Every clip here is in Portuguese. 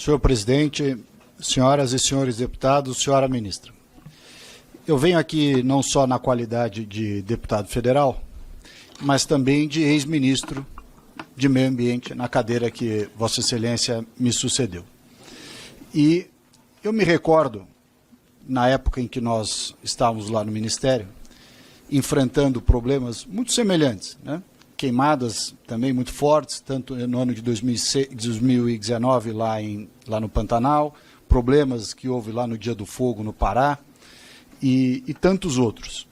Senhor presidente, senhoras e senhores deputados, senhora ministra. Eu venho aqui não só na qualidade de deputado federal, mas também de ex-ministro de Meio Ambiente, na cadeira que Vossa Excelência me sucedeu. E eu me recordo, na época em que nós estávamos lá no Ministério, enfrentando problemas muito semelhantes, né? Queimadas também muito fortes, tanto no ano de 2019 lá no Pantanal, problemas que houve lá no Dia do Fogo no Pará e tantos outros.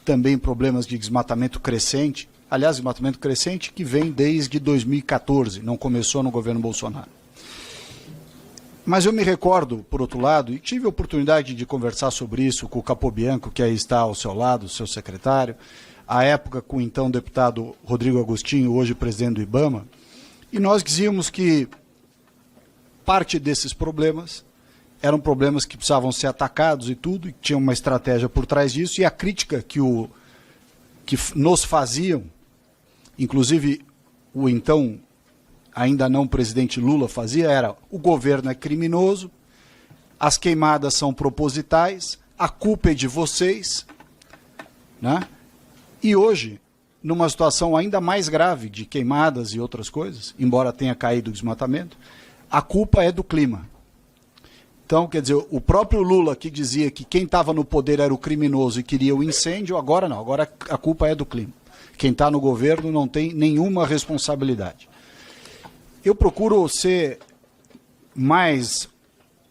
Também problemas de desmatamento crescente, aliás, desmatamento crescente que vem desde 2014, não começou no governo Bolsonaro. Mas eu me recordo, por outro lado, e tive a oportunidade de conversar sobre isso com o Capobianco, que aí está ao seu lado, seu secretário, à época com o então deputado Rodrigo Agostinho, hoje presidente do IBAMA, e nós dizíamos que parte desses problemas eram problemas que precisavam ser atacados e tudo, e tinha uma estratégia por trás disso, e a crítica que nos faziam, inclusive o então ainda não presidente Lula fazia, era: o governo é criminoso, as queimadas são propositais, a culpa é de vocês, né? E hoje, numa situação ainda mais grave de queimadas e outras coisas, embora tenha caído o desmatamento, a culpa é do clima. Então, quer dizer, o próprio Lula, que dizia que quem estava no poder era o criminoso e queria o incêndio, agora não, agora a culpa é do clima. Quem está no governo não tem nenhuma responsabilidade. Eu procuro ser mais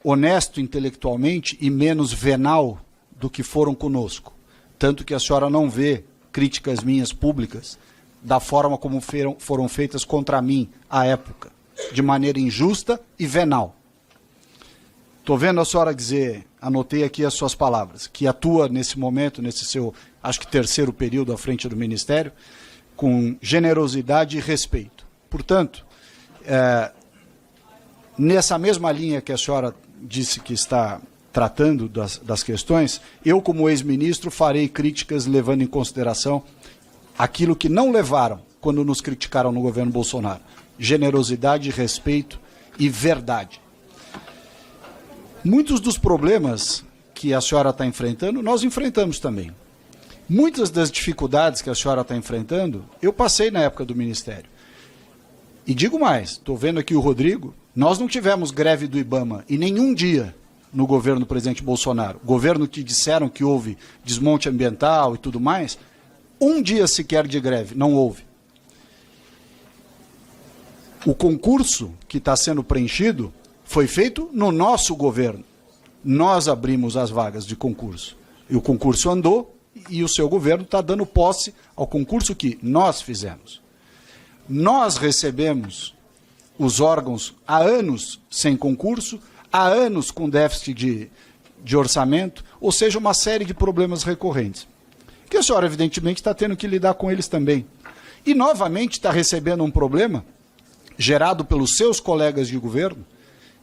honesto intelectualmente e menos venal do que foram conosco. Tanto que a senhora não vê críticas minhas públicas da forma como foram feitas contra mim à época, de maneira injusta e venal. Estou vendo a senhora dizer, anotei aqui as suas palavras, que atua nesse momento, nesse seu, acho que terceiro período à frente do Ministério, com generosidade e respeito. Portanto, nessa mesma linha que a senhora disse que está tratando das questões, eu, como ex-ministro, farei críticas levando em consideração aquilo que não levaram quando nos criticaram no governo Bolsonaro: generosidade, respeito e verdade. Muitos dos problemas que a senhora está enfrentando, nós enfrentamos também. Muitas das dificuldades que a senhora está enfrentando, eu passei na época do Ministério. E digo mais, estou vendo aqui o Rodrigo, nós não tivemos greve do IBAMA em nenhum dia no governo do presidente Bolsonaro. Governo que disseram que houve desmonte ambiental e tudo mais, um dia sequer de greve, não houve. O concurso que está sendo preenchido foi feito no nosso governo. Nós abrimos as vagas de concurso. E o concurso andou e o seu governo está dando posse ao concurso que nós fizemos. Nós recebemos os órgãos há anos sem concurso, há anos com déficit de orçamento, ou seja, uma série de problemas recorrentes, que a senhora, evidentemente, está tendo que lidar com eles também. E, novamente, está recebendo um problema gerado pelos seus colegas de governo,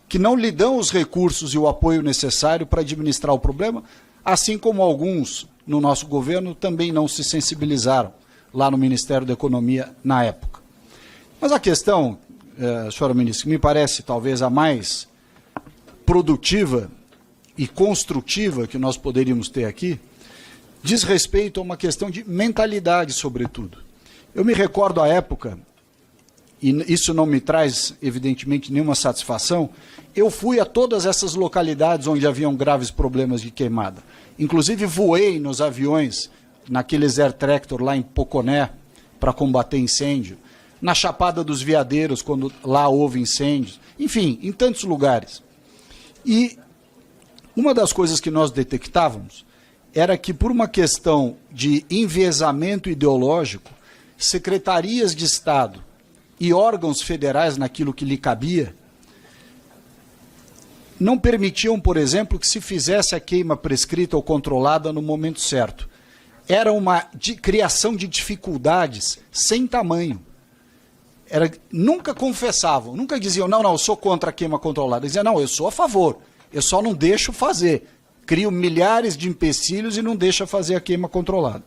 que não lhe dão os recursos e o apoio necessário para administrar o problema, assim como alguns no nosso governo também não se sensibilizaram lá no Ministério da Economia na época. Mas a questão, senhora ministra, que me parece talvez a mais produtiva e construtiva que nós poderíamos ter aqui, diz respeito a uma questão de mentalidade, sobretudo. Eu me recordo à época, e isso não me traz, evidentemente, nenhuma satisfação, eu fui a todas essas localidades onde haviam graves problemas de queimada. Inclusive voei nos aviões, naqueles Air Tractor lá em Poconé, para combater incêndio, na Chapada dos Veadeiros, quando lá houve incêndios, enfim, em tantos lugares. E uma das coisas que nós detectávamos era que, por uma questão de enviesamento ideológico, secretarias de Estado e órgãos federais, naquilo que lhe cabia, não permitiam, por exemplo, que se fizesse a queima prescrita ou controlada no momento certo. Era uma criação de dificuldades sem tamanho. Nunca confessavam, nunca diziam, não, eu sou contra a queima controlada. Diziam, não, eu sou a favor, eu só não deixo fazer. Crio milhares de empecilhos e não deixa fazer a queima controlada.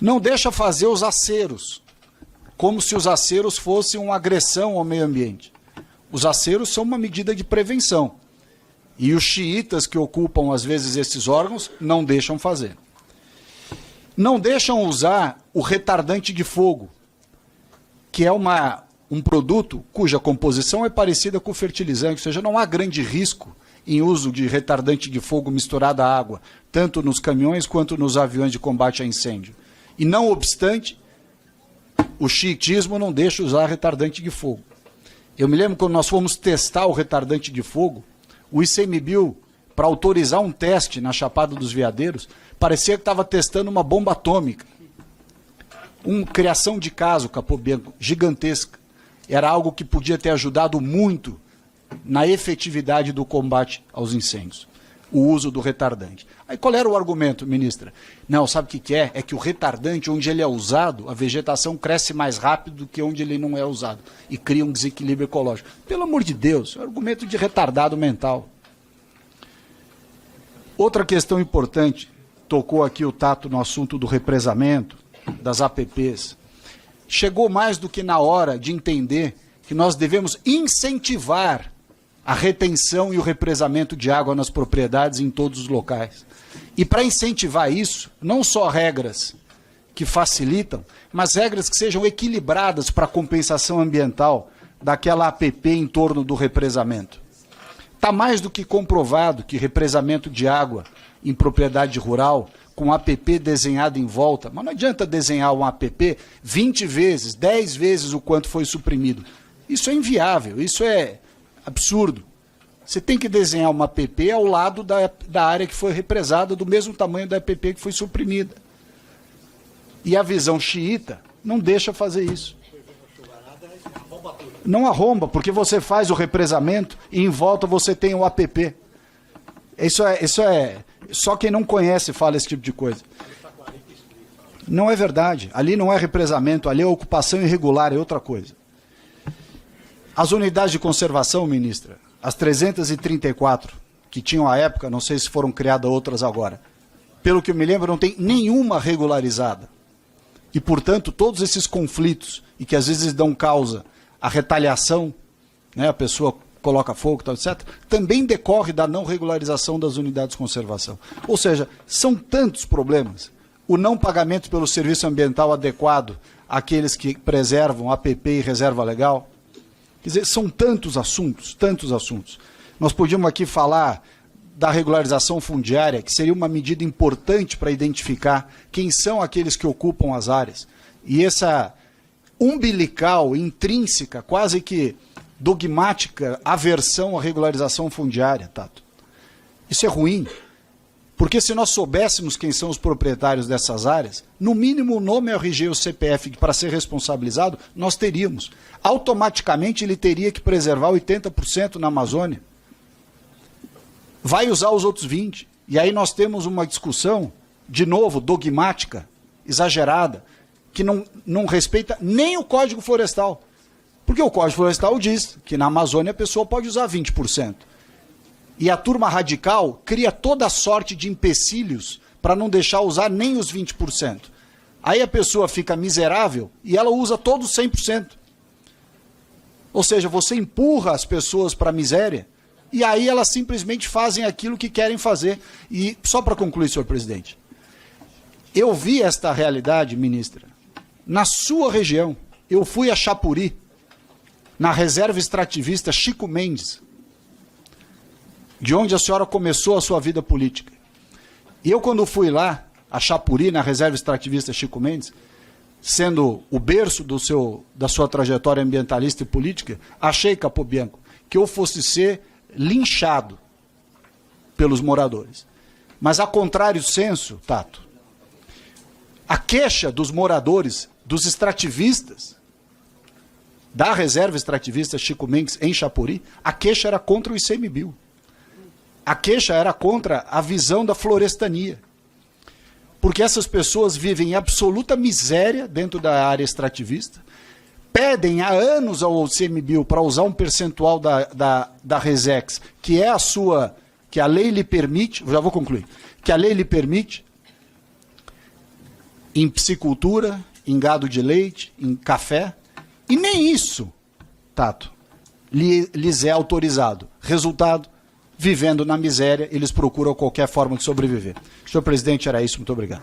Não deixa fazer os aceros, como se os aceros fossem uma agressão ao meio ambiente. Os aceros são uma medida de prevenção. E os xiitas que ocupam, às vezes, esses órgãos, não deixam fazer. Não deixam usar o retardante de fogo, que é um produto cuja composição é parecida com o fertilizante, ou seja, não há grande risco em uso de retardante de fogo misturado à água, tanto nos caminhões quanto nos aviões de combate a incêndio. E não obstante, o xiitismo não deixa usar retardante de fogo. Eu me lembro quando nós fomos testar o retardante de fogo, o ICMBio, para autorizar um teste na Chapada dos Veadeiros, parecia que estava testando uma bomba atômica. Uma criação de caso, Capobianco, gigantesca. Era algo que podia ter ajudado muito na efetividade do combate aos incêndios, o uso do retardante. Aí qual era o argumento, ministra? Não, sabe o que é? É que o retardante, onde ele é usado, a vegetação cresce mais rápido do que onde ele não é usado e cria um desequilíbrio ecológico. Pelo amor de Deus, é um argumento de retardado mental. Outra questão importante, tocou aqui o Tato no assunto do represamento, das APPs. Chegou mais do que na hora de entender que nós devemos incentivar a retenção e o represamento de água nas propriedades em todos os locais. E para incentivar isso, não só regras que facilitam, mas regras que sejam equilibradas para a compensação ambiental daquela APP em torno do represamento. Está mais do que comprovado que represamento de água em propriedade rural, com APP desenhado em volta, mas não adianta desenhar um APP 20 vezes, 10 vezes o quanto foi suprimido. Isso é inviável, isso é absurdo. Você tem que desenhar uma APP ao lado da área que foi represada, do mesmo tamanho da APP que foi suprimida. E a visão xiita não deixa fazer isso. Não arromba, porque você faz o represamento e em volta você tem o APP. Isso é só quem não conhece fala esse tipo de coisa. Não é verdade. Ali não é represamento, ali é ocupação irregular, é outra coisa. As unidades de conservação, ministra, as 334 que tinham à época, não sei se foram criadas outras agora, pelo que eu me lembro, não tem nenhuma regularizada. E, portanto, todos esses conflitos, e que às vezes dão causa à retaliação, né, a pessoa coloca fogo, tal, etc., também decorre da não regularização das unidades de conservação. Ou seja, são tantos problemas. O não pagamento pelo serviço ambiental adequado àqueles que preservam APP e reserva legal. Quer dizer, são tantos assuntos, tantos assuntos. Nós podíamos aqui falar da regularização fundiária, que seria uma medida importante para identificar quem são aqueles que ocupam as áreas. E essa umbilical, intrínseca, quase que dogmática aversão à regularização fundiária, Tato. Isso é ruim, porque se nós soubéssemos quem são os proprietários dessas áreas, no mínimo o nome, o RG e o CPF para ser responsabilizado, nós teríamos. Automaticamente ele teria que preservar 80% na Amazônia. Vai usar os outros 20%. E aí nós temos uma discussão, de novo, dogmática, exagerada, que não respeita nem o Código Florestal. Porque o Código Florestal diz que na Amazônia a pessoa pode usar 20%. E a turma radical cria toda a sorte de empecilhos para não deixar usar nem os 20%. Aí a pessoa fica miserável e ela usa todos 100%. Ou seja, você empurra as pessoas para a miséria e aí elas simplesmente fazem aquilo que querem fazer. E só para concluir, senhor presidente, eu vi esta realidade, ministra, na sua região. Eu fui a Chapuri, na reserva extrativista Chico Mendes, de onde a senhora começou a sua vida política. E eu, quando fui lá, a Chapuri, na reserva extrativista Chico Mendes, sendo o berço da sua trajetória ambientalista e política, achei, Capobianco, que eu fosse ser linchado pelos moradores. Mas, a contrário senso, Tato, a queixa dos moradores, dos extrativistas, da reserva extrativista Chico Mendes em Chapuri, a queixa era contra o ICMBio. A queixa era contra a visão da florestania. Porque essas pessoas vivem em absoluta miséria dentro da área extrativista, pedem há anos ao ICMBio para usar um percentual da Resex, que é a sua, que a lei lhe permite, já vou concluir, que a lei lhe permite, em piscicultura, em gado de leite, em café, e nem isso, Tato, lhes é autorizado. Resultado, vivendo na miséria, eles procuram qualquer forma de sobreviver. Senhor presidente, era isso. Muito obrigado.